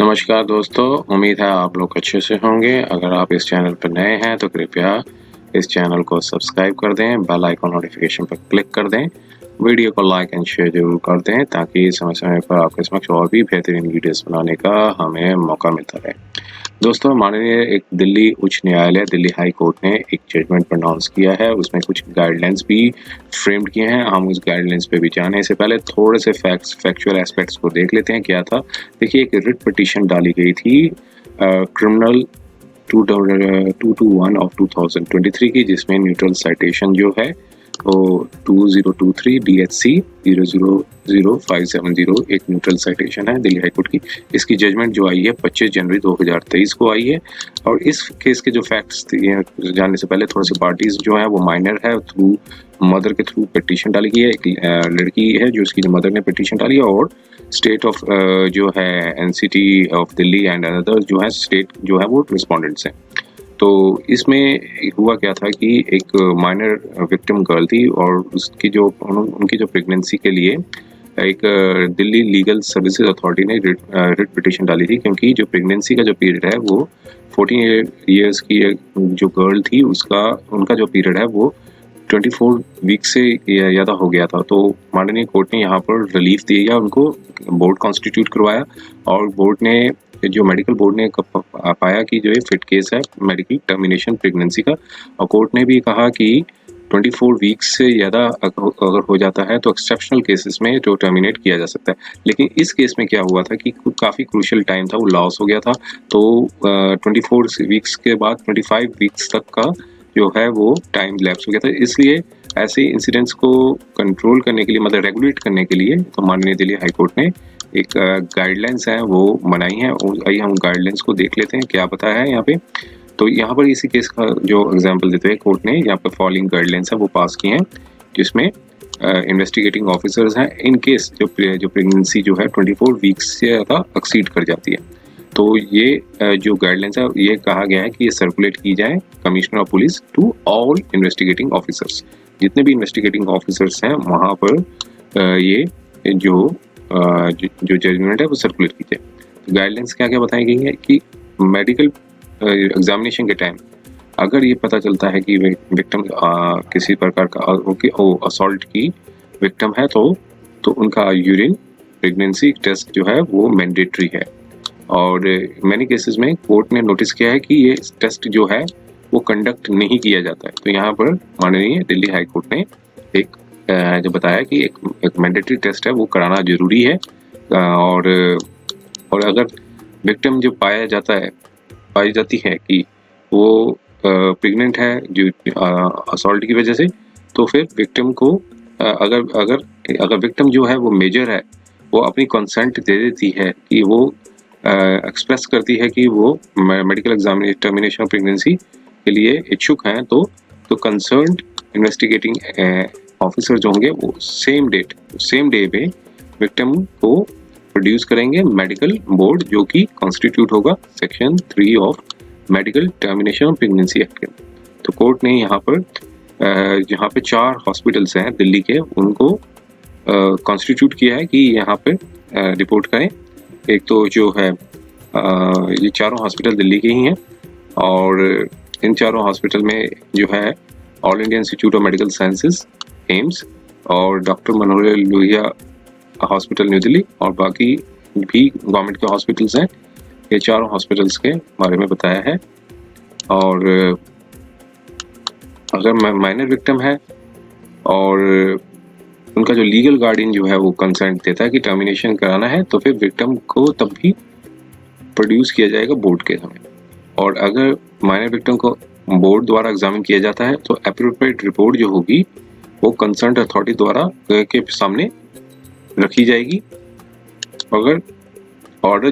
नमस्कार दोस्तों, उम्मीद है आप लोग अच्छे से होंगे। अगर आप इस चैनल पर नए हैं तो कृपया इस चैनल को सब्सक्राइब कर दें, बेल आइकन नोटिफिकेशन पर क्लिक कर दें, वीडियो को लाइक एंड शेयर ज़रूर कर दें ताकि समय-समय पर आपके समक्ष और भी बेहतरीन वीडियोस बनाने का हमें मौका मिलता रहे। दोस्तों, माननीय एक दिल्ली उच्च न्यायालय, दिल्ली हाई कोर्ट ने एक जजमेंट प्रोनाउंस किया है। उसमें कुछ गाइडलाइंस भी फ्रेम्ड किए हैं। हम उस गाइडलाइंस पे भी जाने से पहले थोड़े से फैक्चुअल एस्पेक्ट्स को देख लेते हैं क्या था। देखिए, एक रिट पिटीशन डाली गई थी क्रिमिनल 221 ऑफ 2023 की, जिसमें न्यूट्रल साइटेशन जो है वो 2023 DHC 000570 एक न्यूट्रल साइटेशन है दिल्ली हाईकोर्ट की। इसकी जजमेंट जो आई है 25 जनवरी 2023 को आई है। और इस केस के जो फैक्ट्स जानने से पहले थोड़े से पार्टीज जो है वो माइनर है, थ्रू मदर के थ्रू पिटीशन डाली गई है। एक लड़की है जो उसकी मदर ने पिटीशन डाली है, और स्टेट ऑफ जो है NCT of Delhi and other जो है स्टेट जो है वो रिस्पोंडेंट्स हैं। तो इसमें हुआ क्या था कि एक माइनर विक्टिम गर्ल थी, और उसकी जो उनकी जो प्रेगनेंसी के लिए एक दिल्ली लीगल सर्विसेज अथॉरिटी ने रिट पिटीशन डाली थी, क्योंकि जो प्रेगनेंसी का जो पीरियड है वो 14 ईयर्स की जो गर्ल थी उनका जो पीरियड है वो 24 वीक से ज़्यादा हो गया था। तो माननीय कोर्ट ने यहाँ पर रिलीफ दिया, उनको बोर्ड कॉन्स्टिट्यूट करवाया, और बोर्ड ने जो मेडिकल बोर्ड ने पाया कि जो ये फिट केस है मेडिकल टर्मिनेशन प्रेगनेंसी का। और कोर्ट ने भी कहा कि 24 वीक्स से ज़्यादा अगर हो जाता है तो एक्सेप्शनल केसेस में जो टर्मिनेट किया जा सकता है। लेकिन इस केस में क्या हुआ था कि काफ़ी क्रूशियल टाइम था, वो लॉस हो गया था। तो 24 वीक्स के बाद 25 वीक्स तक का जो है वो टाइम लैप्स हो गया था। इसलिए ऐसे इंसिडेंट्स को कंट्रोल करने के लिए, मतलब रेगुलेट करने के लिए, तो माननीय दिल्ली हाई कोर्ट ने एक गाइडलाइंस है वो बनाई है। आइए हम गाइडलाइंस को देख लेते हैं क्या बताया है यहाँ पे। तो यहाँ पर इसी केस का जो एग्जांपल देते हुए कोर्ट ने यहाँ पे फॉलोइंग गाइडलाइंस है वो पास की हैं, जिसमें इन्वेस्टिगेटिंग ऑफिसर्स हैं इन केस जो प्रेगनेंसी जो है 24 वीक्स से ज़्यादा एक्सीड कर जाती है। तो ये जो गाइडलाइंस है ये कहा गया है कि ये सर्कुलेट की जाए commissioner of police to all investigating officers. जितने भी इन्वेस्टिगेटिंग ऑफिसर्स हैं वहाँ पर ये जो जजमेंट है वो सर्कुलेट की जाए। तो गाइडलाइंस क्या क्या बताई गई है कि मेडिकल एग्जामिनेशन के टाइम अगर ये पता चलता है कि विक्टिम किसी प्रकार का असॉल्ट की विक्टिम है तो उनका यूरिन प्रेगनेंसी टेस्ट जो है वो मैंडेटरी है। और मैनी केसेस में कोर्ट ने नोटिस किया है कि ये टेस्ट जो है वो कंडक्ट नहीं किया जाता है। तो यहाँ पर माननीय दिल्ली हाई कोर्ट ने एक जो बताया कि एक मैंडेटरी टेस्ट है वो कराना जरूरी है। और अगर विक्टिम जो पाई जाती है कि वो प्रेग्नेंट है जो असॉल्ट की वजह से, तो फिर विक्टिम को अगर विक्टिम जो है वो मेजर है, वो अपनी कंसेंट दे देती है कि वो एक्सप्रेस करती है कि वो medical examination termination of pregnancy के लिए इच्छुक हैं, तो कंसर्न्ड इन्वेस्टिगेटिंग ऑफिसर जो होंगे वो सेम डे पे विक्टिम को प्रोड्यूस करेंगे मेडिकल बोर्ड, जो कि कॉन्स्टिट्यूट होगा section 3 of medical termination of pregnancy act के। तो कोर्ट ने यहाँ पर जहाँ पे 4 हॉस्पिटल्स हैं दिल्ली के, उनको कॉन्स्टिट्यूट किया है कि यहाँ पे रिपोर्ट करें। एक तो जो है ये चारों हॉस्पिटल दिल्ली के ही हैं, और इन चारों हॉस्पिटल में जो है all India institute of medical sciences AIIMS और doctor Manohar Lohia hospital new Delhi, और बाकी भी गवर्नमेंट के हॉस्पिटल्स हैं। ये चारों हॉस्पिटल्स के बारे में बताया है। और अगर माइनर विक्टिम है और उनका जो लीगल गार्डियन जो है वो कंसेंट देता है कि टर्मिनेशन कराना है, तो फिर विक्टिम को तब भी प्रोड्यूस किया जाएगा बोर्ड के समय। और अगर माइनर विक्टिम को बोर्ड द्वारा एग्जामिन किया जाता है तो एप्रोप्रिएट रिपोर्ट जो होगी वो कंसर्न अथॉरिटी द्वारा के सामने रखी जाएगी। अगर ऑर्डर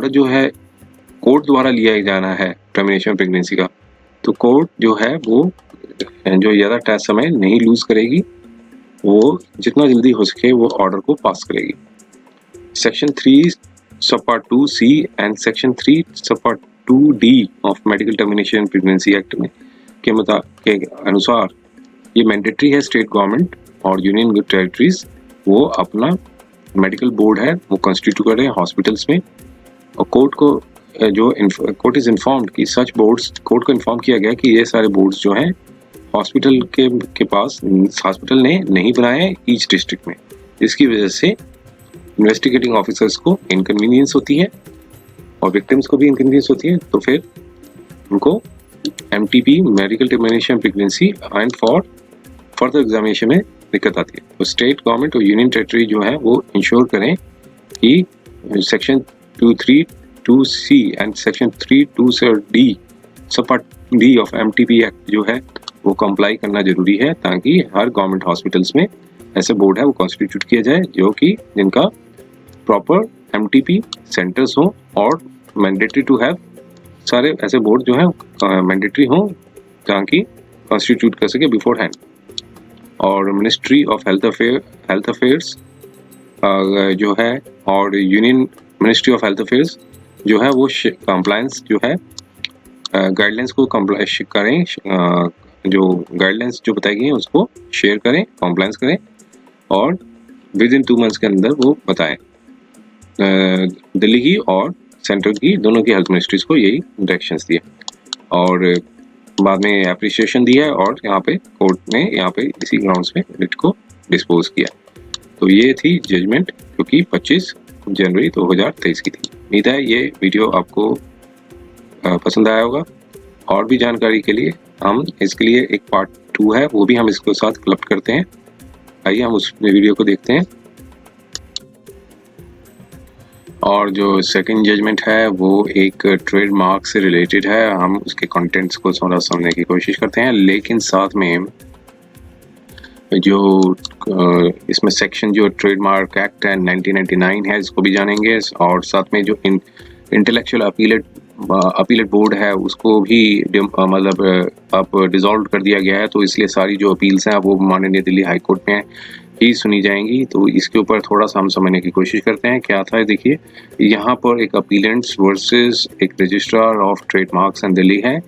जो है कोर्ट द्वारा लिया जाना है टर्मिनेशन प्रेगनेंसी का, तो कोर्ट जो है वो जो ज़्यादा टाइम समय नहीं लूज करेगी, वो जितना जल्दी हो सके वो ऑर्डर को पास करेगी। सेक्शन 3 सब पार्ट 2C एंड सेक्शन 3 सब part 2D of medical termination pregnancy act में के अनुसार ये मैंडेटरी है स्टेट गवर्नमेंट और यूनियन टेरिटरीज वो अपना मेडिकल बोर्ड है वो कॉन्स्टिट्यूट कर रहे हैं हॉस्पिटल्स में, और कोर्ट इज इन्फॉर्म्ड कि सच बोर्ड्स, कोर्ट को इन्फॉर्म किया गया कि ये सारे बोर्ड्स जो हैं हॉस्पिटल के पास हॉस्पिटल ने नहीं बनाए हैं ईच डिस्ट्रिक्ट में, जिसकी वजह से इन्वेस्टिगेटिंग ऑफिसर्स को इनकन्वीनियंस होती है और विक्टिम्स को भी इनकन्वीनियंस होती है। तो फिर उनको MTP medical termination pregnancy and for further examination में दिक्कत आती है। तो स्टेट गवर्नमेंट और यूनियन टेरिटरी जो है वो इंश्योर करें कि section 232C and section 327D सब part D of MTP act जो है वो कंप्लाई करना जरूरी है, ताकि हर गवर्नमेंट हॉस्पिटल्स में ऐसे बोर्ड है वो कॉन्स्टिट्यूट किया जाए जो कि जिनका प्रॉपर MTP सेंटर्स हो, और मैंडेटरी टू हैव सारे ऐसे बोर्ड जो है मैंडेटरी हो ताकि कॉन्स्टिट्यूट कर सके बिफोर हैंड। और मिनिस्ट्री ऑफ हेल्थ अफेयर्स जो है और union ministry of health affairs जो है वो कंप्लायंस जो है गाइडलाइंस को कंप्लाई करें, जो गाइडलाइंस जो बताई गई हैं उसको शेयर करें, कंप्लायंस करें और विद इन 2 मंथ्स के अंदर वो बताएं। दिल्ली की और सेंट्रल की दोनों की हेल्थ मिनिस्ट्रीज को यही डायरेक्शंस दिए और बाद में एप्रिसिएशन दिया और यहाँ पे कोर्ट ने यहाँ पे इसी ग्राउंड्स पे रिट को डिस्पोज किया। तो ये थी जजमेंट जो कि 25 जनवरी 2023 की थी। उम्मीद है ये वीडियो आपको पसंद आया होगा। और भी जानकारी के लिए हम इसके लिए एक पार्ट 2 है वो भी हम इसके साथ क्लब करते हैं। आइए हम उस वीडियो को देखते हैं। और जो सेकंड जजमेंट है वो एक ट्रेडमार्क से रिलेटेड है। हम उसके कंटेंट्स को थोड़ा समझने की कोशिश करते हैं, लेकिन साथ में जो इसमें सेक्शन जो ट्रेडमार्क एक्ट है 1999 है इसको भी जानेंगे, और साथ में जो इंटेलेक्चुअल अपीलेट बोर्ड है उसको भी मतलब अब डिसॉल्व कर दिया गया है। तो इसलिए सारी जो अपील्स हैं वो माननीय दिल्ली हाई कोर्ट में ही सुनी जाएंगी। तो इसके ऊपर थोड़ा सा हम समझने की कोशिश करते हैं क्या था। देखिए यहाँ पर एक अपीलेंट्स वर्सेस एक registrar of trademarks and Delhi है,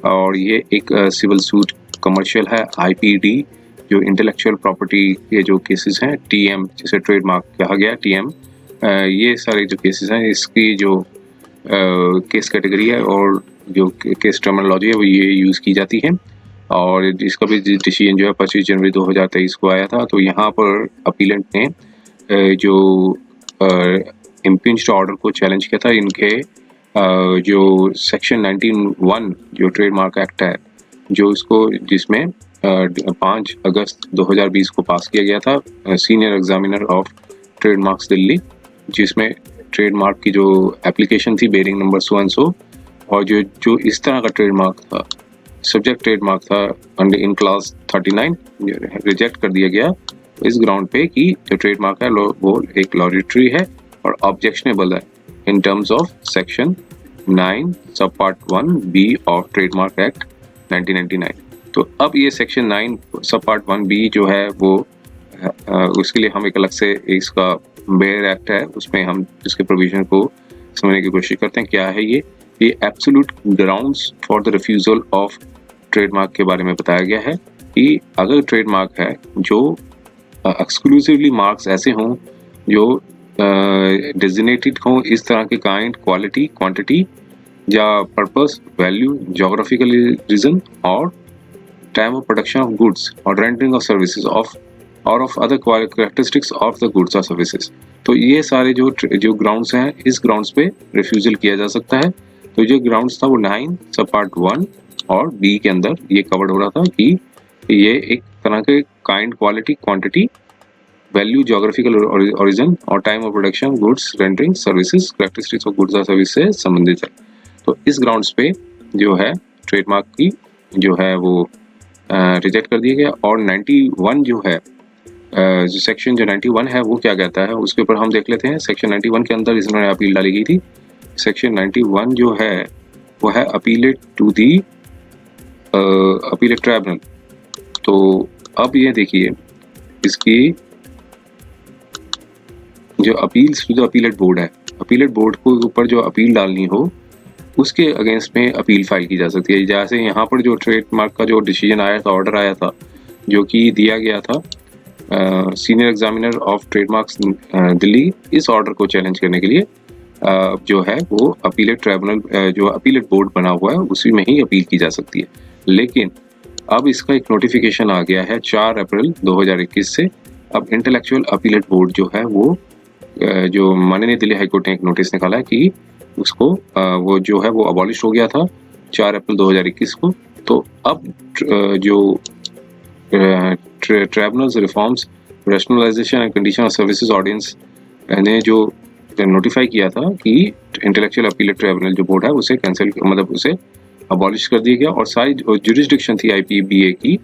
और ये एक सिविल सूट कमर्शियल है IPD जो इंटेलेक्चुअल प्रॉपर्टी के जो केसेस हैं, TM जिसे ट्रेडमार्क कहा गया TM, ये सारे जो केसेस हैं इसकी जो केस कैटेगरी है और जो केस टर्मिनोलॉजी है वो ये यूज़ की जाती है। और इसका भी डिसीजन जो है 25 जनवरी 2023 को आया था। तो यहाँ पर अपीलेंट ने जो इम्पिंज्ड ऑर्डर को चैलेंज किया था इनके जो सेक्शन 19(1) जो ट्रेडमार्क एक्ट है जो इसको जिसमें 5 अगस्त 2020 को पास किया गया था senior examiner of trademarks Delhi, जिसमें ट्रेडमार्क की जो एप्लीकेशन थी bearing number so and so, और जो इस तरह का ट्रेडमार्क था, सब्जेक्ट ट्रेडमार्क था अंडर इन क्लास 39, रिजेक्ट कर दिया गया इस ग्राउंड पे कि जो ट्रेडमार्क है वो एक लॉरिटरी है और ऑब्जेक्शनेबल है इन टर्म्स ऑफ सेक्शन 9 सब part 1B of trademark act 1999। तो अब ये सेक्शन 9 सब पार्ट 1B जो है वो उसके लिए हम एक अलग से इसका बेयर एक्ट है उसमें हम इसके प्रोविजन को समझने की कोशिश करते हैं। क्या है ये absolute grounds for the refusal of trademark के बारे में बताया गया है कि अगर ट्रेडमार्क है जो एक्सक्लूसिवली मार्क्स ऐसे हों जो डेजिग्नेटेड हों इस तरह के काइंड, क्वालिटी, क्वांटिटी या पर्पस, वैल्यू, ज्योग्राफिकल रीजन और time of production of goods और रेंडरिंग ऑफ सर्विसेज ऑफ और of other characteristics of the goods और सर्विसेज। तो ये सारे जो ग्राउंड्स हैं इस ग्राउंड्स पे रिफ्यूजल किया जा सकता है। तो जो ग्राउंड्स था वो 9 सब पार्ट 1 और B के अंदर ये कवर्ड हो रहा था कि ये एक तरह के kind, quality, quantity, value, geographical origin और time of production, goods, rendering, services, characteristics of goods और सर्विस से संबंधित है। तो इस ग्राउंड्स पे जो है ट्रेडमार्क की जो है वो रिजेक्ट कर दिया गया। और 91 जो है जो सेक्शन जो 91 है वो क्या कहता है उसके ऊपर हम देख लेते हैं। सेक्शन 91 के अंदर इसमें अपील डाली गई थी। सेक्शन 91 जो है वो है appellate to the appellate tribunal. तो अब ये देखिए इसकी जो appeals to the appellate board है, अपीलेट बोर्ड को ऊपर जो अपील डालनी हो उसके अगेंस्ट में अपील फाइल की जा सकती है। जैसे यहाँ पर जो ट्रेडमार्क का जो डिसीजन आया था, ऑर्डर आया था जो कि दिया गया था senior examiner of trademarks Delhi इस ऑर्डर को चैलेंज करने के लिए जो है वो अपीलेट ट्राइब्यूनल जो अपीलेट बोर्ड बना हुआ है उसी में ही अपील की जा सकती है। लेकिन अब इसका एक नोटिफिकेशन आ गया है 4 अप्रैल 2021 से। अब इंटेलेक्चुअल अपीलेट बोर्ड जो है वो जो माननीय दिल्ली हाईकोर्ट ने एक नोटिस निकाला है कि उसको वो जो है वो अबॉलिश हो गया था 4 अप्रैल 2021 को। तो अब जो tribunals reforms rationalisation and condition of services ordinance ने जो नोटिफाई किया था कि इंटेलेक्चुअल अपीलेट ट्राइब्यूनल जो बोर्ड है उसे कैंसिल मतलब उसे अबॉलिश कर दिया गया और सारी जुरिस्डिक्शन थी आईपीबीए की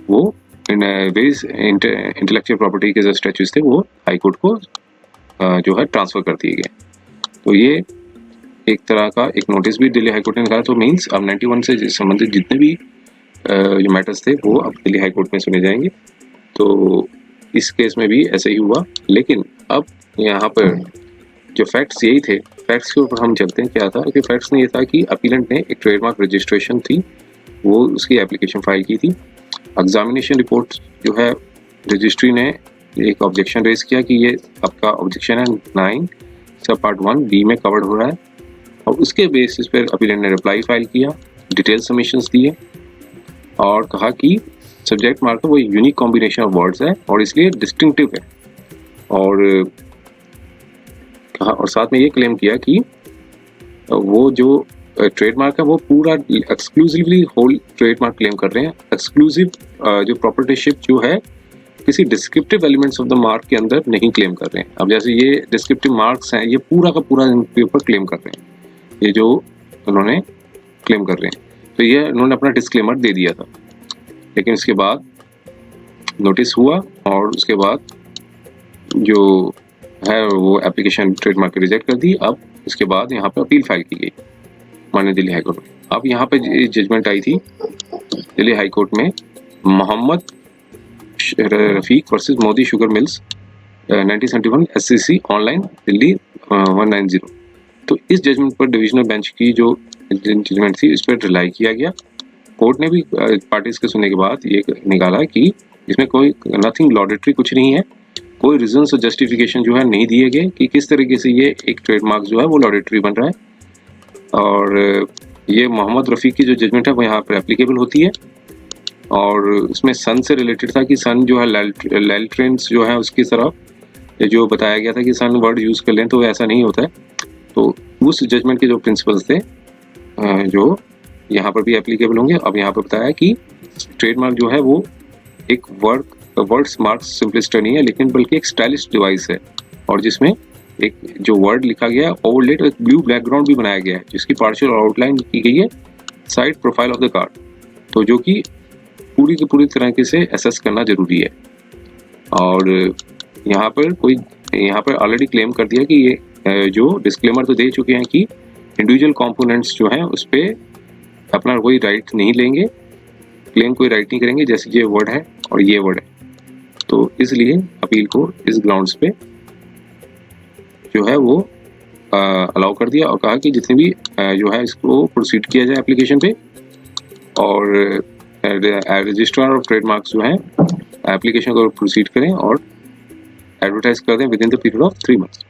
वो वेरियस इंटेलेक्चुअल प्रॉपर्टी के जो स्टैट्यूज थे वो हाई कोर्ट को जो है ट्रांसफर कर दिए गए। तो ये एक तरह का एक नोटिस भी दिल्ली हाई कोर्ट ने निकाला। तो मीन्स अब 91 से संबंधित जितने भी जो मैटर्स थे वो अब दिल्ली हाई कोर्ट में सुने जाएंगे। तो इस केस में भी ऐसा ही हुआ। लेकिन अब यहाँ पर जो फैक्ट्स यही थे, फैक्ट्स के ऊपर हम चलते हैं। क्या था कि फैक्ट्स में ये था कि अपीलेंट ने एक ट्रेडमार्क रजिस्ट्रेशन थी वो उसकी एप्लीकेशन फाइल की थी। एग्जामिनेशन रिपोर्ट जो है रजिस्ट्री ने एक ऑब्जेक्शन रेज किया कि ये आपका ऑब्जेक्शन है 9 सब पार्ट 1 बी में कवर्ड हो रहा है और उसके बेसिस पर अपीलेंट ने रिप्लाई फाइल किया, डिटेल सबमिशंस दिए और कहा कि सब्जेक्ट मार्क वो यूनिक कॉम्बिनेशन ऑफ वर्ड्स है और इसलिए डिस्टिंक्टिव है। और कहा और साथ में ये क्लेम किया कि वो जो ट्रेडमार्क है वो पूरा एक्सक्लूसिवली होल ट्रेडमार्क क्लेम कर रहे हैं। एक्सक्लूसिव जो प्रॉपर्टीशिप जो है किसी descriptive elements of the mark के अंदर नहीं क्लेम कर रहे हैं। अब जैसे ये डिस्क्रिप्टिव मार्क्स हैं ये पूरा का पूरा इनके ऊपर क्लेम कर रहे हैं, ये जो उन्होंने क्लेम कर रहे हैं। तो ये उन्होंने अपना डिस्क्लेमर दे दिया था। लेकिन उसके बाद नोटिस हुआ और उसके बाद जो है वो एप्लीकेशन ट्रेडमार्क रिजेक्ट कर दी। अब इसके बाद यहाँ पे अपील फाइल की गई माननीय दिल्ली हाईकोर्ट में। अब यहाँ पे जजमेंट आई थी दिल्ली हाईकोर्ट में Mohammed Rafiq versus Modi sugar mills 1971 SCC online Delhi 190। तो इस जजमेंट पर डिविजनल बेंच की जो जजमेंट थी इस पर रिलाई किया गया। कोर्ट ने भी पार्टीज के सुनने के बाद ये निकाला कि इसमें कोई नथिंग लॉडेटरी कुछ नहीं है, कोई रीजन और जस्टिफिकेशन जो है नहीं दिए गए कि किस तरीके से ये एक ट्रेडमार्क जो है वो लॉडेटरी बन रहा है। और ये मोहम्मद रफ़ीक की जो जजमेंट है वो यहाँ पर एप्लीकेबल होती है। और उसमें सन से रिलेटेड था कि सन जो है लैल्ट्रेंस जो है उसकी तरफ जो बताया गया था कि सन वर्ड यूज़ कर लें तो ऐसा नहीं होता है। तो उस जजमेंट के जो प्रिंसिपल्स थे जो यहाँ पर भी एप्लीकेबल होंगे। अब यहाँ पर बताया कि ट्रेडमार्क जो है वो एक वर्ड्स मार्क सिंपलिस्ट नहीं है लेकिन बल्कि एक स्टाइलिश डिवाइस है और जिसमें एक जो वर्ड लिखा गया है ओवरलेड एक ब्लू बैकग्राउंड भी बनाया गया है जिसकी पार्शियल आउटलाइन की गई है side profile of the card. तो जो कि पूरी की पूरी तरीके से एसेस करना जरूरी है। और यहाँ पर ऑलरेडी क्लेम कर दिया कि ये जो डिस्क्लेमर तो दे चुके हैं कि इंडिविजुअल कंपोनेंट्स जो हैं उस पर अपना कोई राइट नहीं लेंगे, क्लेम कोई राइट नहीं करेंगे जैसे ये वर्ड है और ये वर्ड है। तो इसलिए अपील को इस ग्राउंड्स पे जो है वो अलाउ कर दिया और कहा कि जितने भी जो है इसको प्रोसीड किया जाए एप्लीकेशन पे और रजिस्ट्रार ऑफ ट्रेडमार्क्स जो है एप्लीकेशन को प्रोसीड करें और एडवर्टाइज कर दें with in the period of 3 months.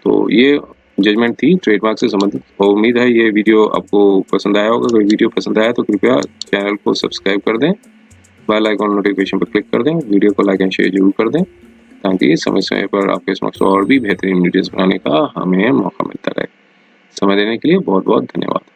तो ये जजमेंट थी ट्रेडमार्क से संबंधित। और उम्मीद है ये वीडियो आपको पसंद आया होगा। अगर वीडियो पसंद आया तो कृपया चैनल को सब्सक्राइब कर दें, बेल आइकॉन नोटिफिकेशन पर क्लिक कर दें, वीडियो को लाइक एंड शेयर जरूर कर दें ताकि समय समय पर आपके समक्ष और भी बेहतरीन वीडियोस बनाने का हमें मौका मिलता रहे। समय देने के लिए बहुत बहुत धन्यवाद।